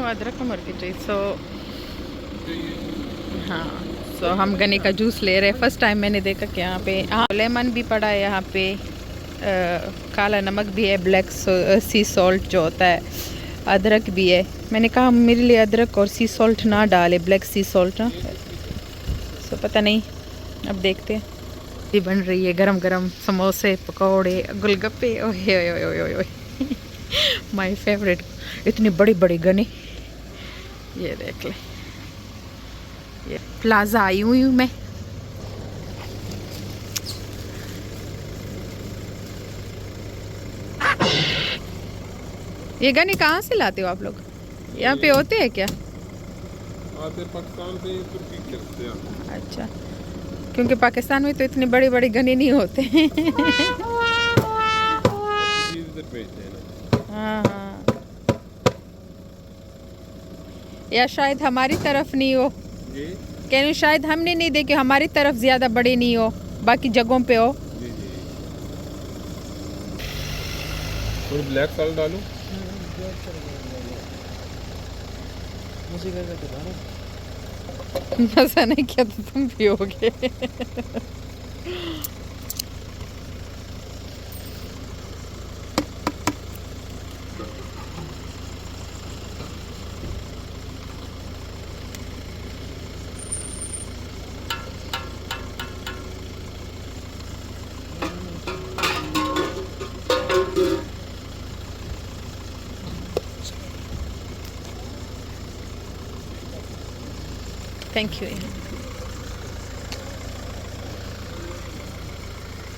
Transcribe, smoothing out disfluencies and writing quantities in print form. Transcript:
अदरक मिर्ची चाहिए। हाँ, सो हम गन्ने का जूस ले रहे हैं। फर्स्ट टाइम मैंने देखा कि यहाँ पे लेमन भी पड़ा है, यहाँ पे काला नमक भी है, ब्लैक सी सॉल्ट जो होता है, अदरक भी है। मैंने कहा मेरे लिए अदरक और सी सॉल्ट ना डाले, ब्लैक सी सॉल्ट ना। सो पता नहीं, अब देखते हैं। ये बन रही है गरम गरम समोसे, पकौड़े, गोलगप्पे। ओए ओए ओए ओए ओए माय फेवरेट। इतनी बड़ी बड़ी गने, ये देख ले। ये प्लाजा आई हुई हूँ मैं। ये गने कहाँ से लाते हो आप लोग? यहाँ पे होते हैं क्या? आते पाकिस्तान से, तुर्की से आते। अच्छा, क्योंकि पाकिस्तान में तो इतने बड़े बड़े गने नहीं होते इधर भेजते हैं ना। हाँ हाँ, या शायद हमारी तरफ नहीं हो। जी कह रही शायद हमने नहीं देखे, हमारी तरफ ज़्यादा बड़े नहीं हो, बाकी जगहों पे हो। जी जी। थोड़ी ब्लैक सॉल्ट डालूं? मज़ा नहीं किया तो तुम पियोगे थैंक यू।